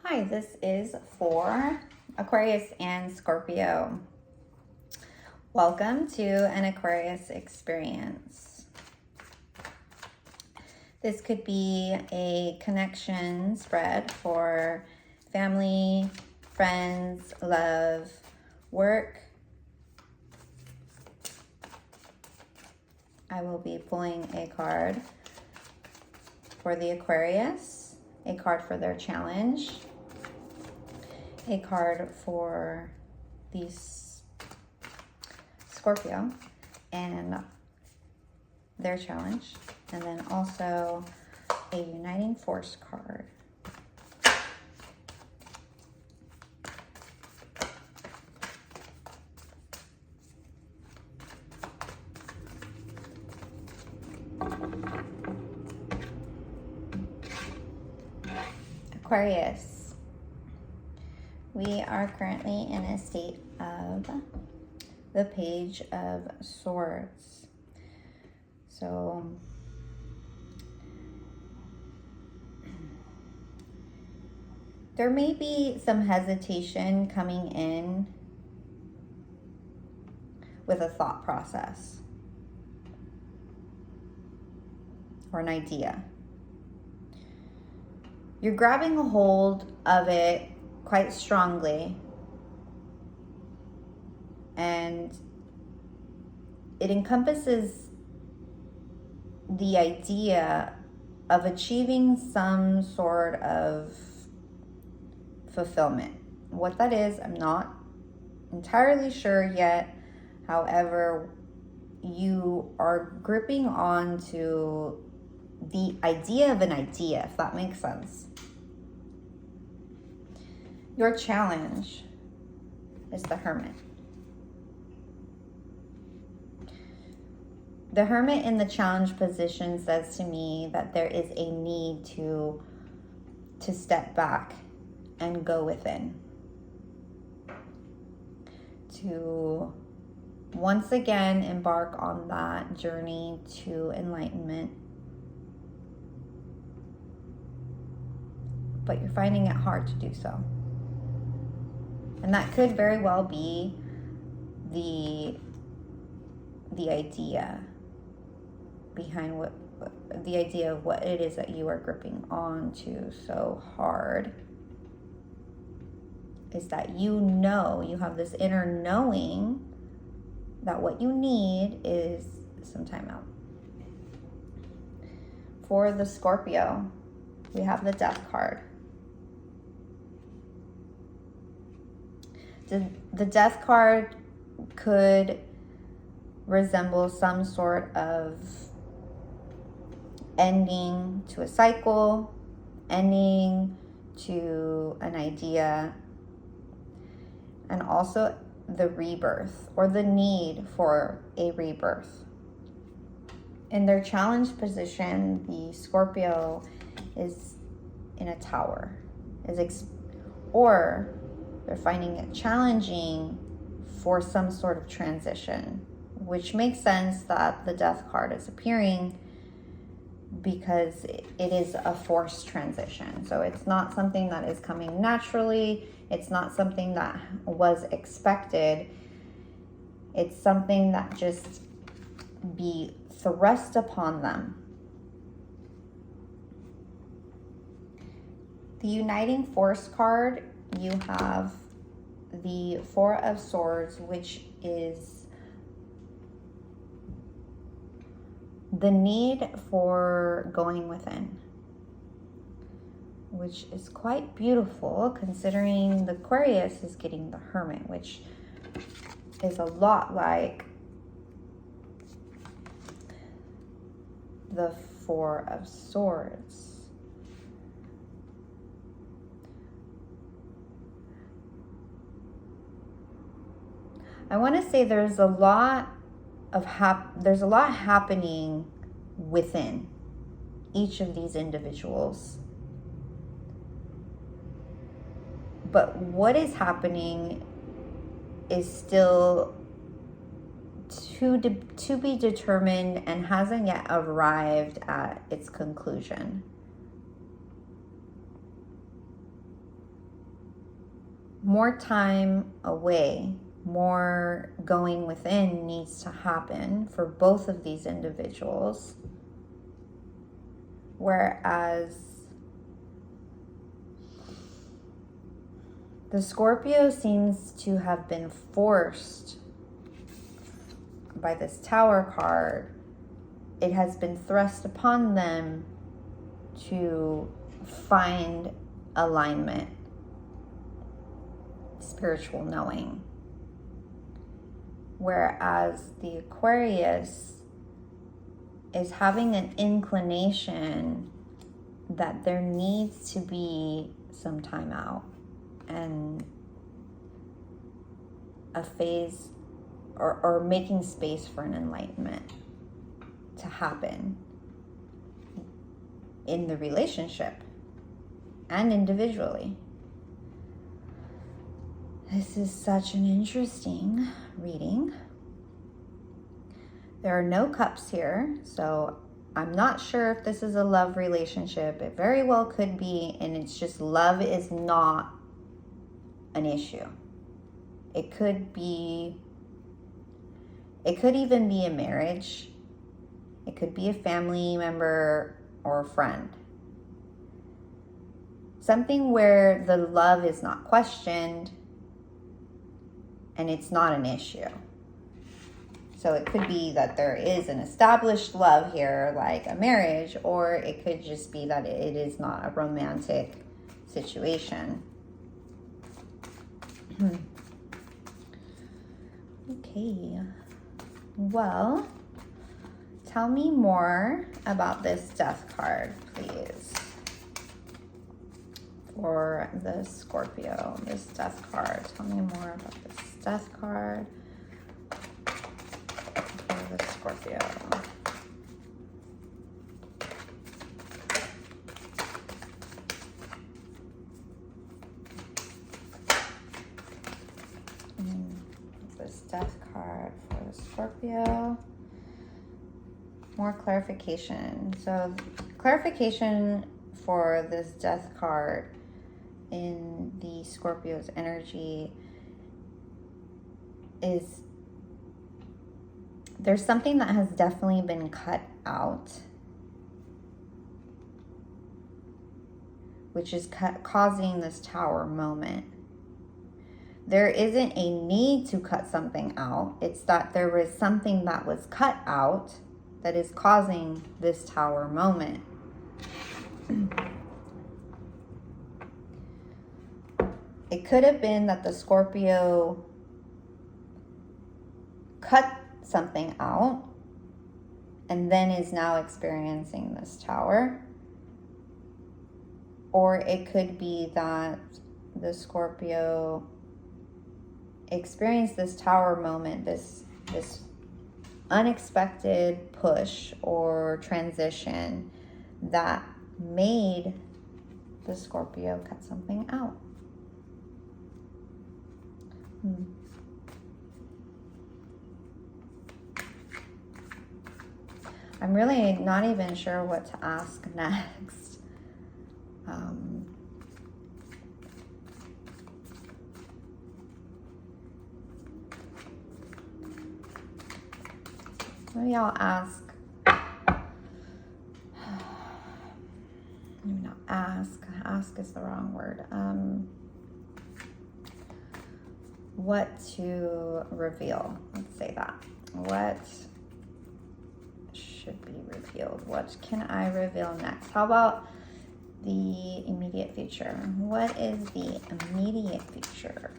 Hi, this is for Aquarius and Scorpio. Welcome to an Aquarius experience. This could be a connection spread for family, friends, love, work. I will be pulling a card for the Aquarius, a card for their challenge, a card for the Scorpio and their challenge, and then also a uniting force card. Aquarius, we are currently in a state of the Page of Swords. So there may be some hesitation coming in with a thought process or an idea. You're grabbing a hold of it quite strongly, and it encompasses the idea of achieving some sort of fulfillment. What that is, I'm not entirely sure yet. However, you are gripping on to the idea of an idea, if that makes sense. Your challenge is the Hermit. The Hermit in the challenge position says to me that there is a need to step back and go within. To once again embark on that journey to enlightenment. But you're finding it hard to do so. And that could very well be the idea behind the idea of what it is that you are gripping on to so hard, is that you have this inner knowing that what you need is some time out. For the Scorpio, we have the Death card. The Death card could resemble some sort of ending to a cycle, ending to an idea, and also the rebirth or the need for a rebirth. In their challenge position, the Scorpio is in a tower, or they're finding it challenging for some sort of transition, which makes sense that the Death card is appearing because it is a forced transition. So it's not something that is coming naturally. It's not something that was expected. It's something that just be thrust upon them. The Uniting Force card, you have the Four of Swords, which is the need for going within, which is quite beautiful considering the Aquarius is getting the Hermit, which is a lot like the Four of Swords. I want to say there's a lot happening within each of these individuals. But what is happening is still to be determined and hasn't yet arrived at its conclusion. more time away, more going within needs to happen for both of these individuals. Whereas the Scorpio seems to have been forced by this Tower card. It has been thrust upon them to find alignment, spiritual knowing. Whereas the Aquarius is having an inclination that there needs to be some time out and a phase or making space for an enlightenment to happen in the relationship and individually. This is such an interesting reading. There are no cups here, so I'm not sure if this is a love relationship. It very well could be, and it's just love is not an issue. It could even be a marriage. It could be a family member or a friend. Something where the love is not questioned and it's not an issue. So it could be that there is an established love here, like a marriage, or it could just be that it is not a romantic situation. Okay. Well, tell me more about this Death card, please. For the Scorpio, this Death card. Tell me more about this Death card. The Scorpio. This Death card for the Scorpio. More clarification. So clarification for this Death card in the Scorpio's energy is there's something that has definitely been cut out, which is causing this Tower moment. There isn't a need to cut something out. It's that there was something that was cut out that is causing this Tower moment. It could have been that the Scorpio cut something out and then is now experiencing this Tower. Or it could be that the Scorpio experienced this Tower moment, this unexpected push or transition that made the Scorpio cut something out. I'm really not even sure what to ask next. Maybe I'll ask, maybe not ask is the wrong word. What to reveal, let's say that. What should be revealed? What can I reveal next? How about the immediate future? What is the immediate future?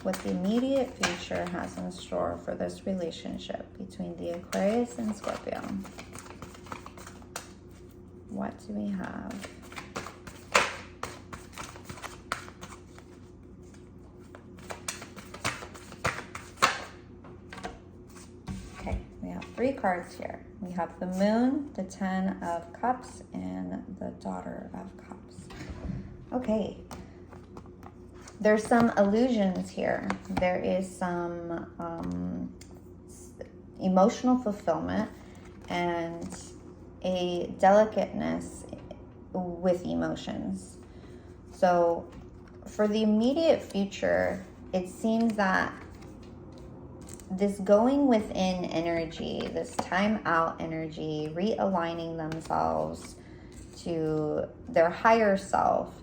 What the immediate future has in store for this relationship between the Aquarius and Scorpio. What do we have? Okay, we have 3 cards here. We have the Moon, the 10 of Cups, and the Daughter of Cups. Okay. There's some illusions here. There is some emotional fulfillment and a delicateness with emotions. So for the immediate future, it seems that this going within energy, this time out energy, realigning themselves to their higher self,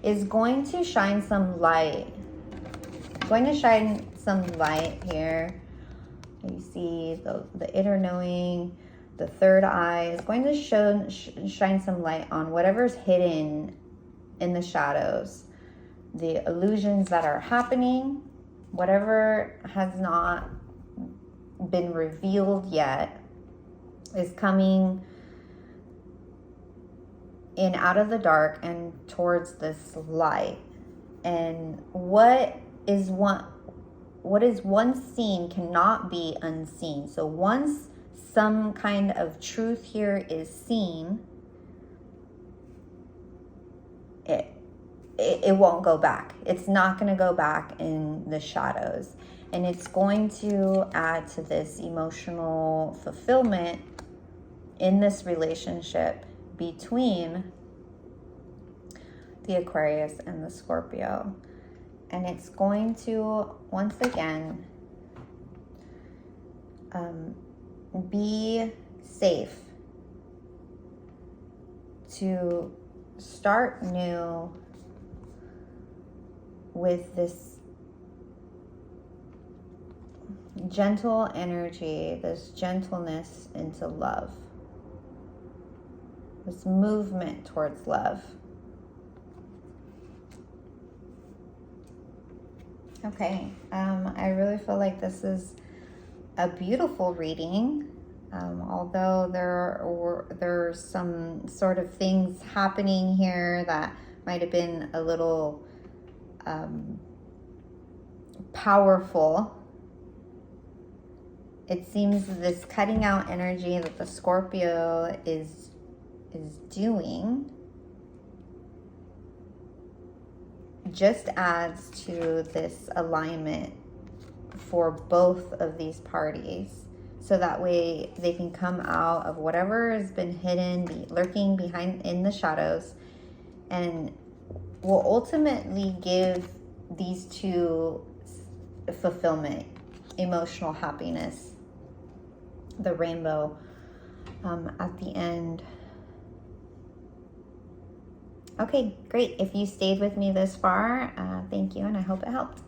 is going to shine some light. Going to shine some light here. You see the inner knowing, the third eye is going to shine some light on whatever's hidden in the shadows, the illusions that are happening, whatever has not been revealed yet is coming in out of the dark and towards this light. And what is once seen cannot be unseen. So once some kind of truth here is seen, it won't go back. It's not going to go back in the shadows. And it's going to add to this emotional fulfillment in this relationship between the Aquarius and the Scorpio. And it's going to, once again, be safe to start new with this gentle energy, this gentleness into love, this movement towards love. Okay, I really feel like this is a beautiful reading, although there's some sort of things happening here that might have been a little powerful. It seems this cutting out energy that the Scorpio is doing just adds to this alignment for both of these parties, so that way they can come out of whatever has been hidden, lurking behind in the shadows, and will ultimately give these two fulfillment, emotional happiness, the rainbow at the end. Okay, great. If you stayed with me this far, thank you, and I hope it helped.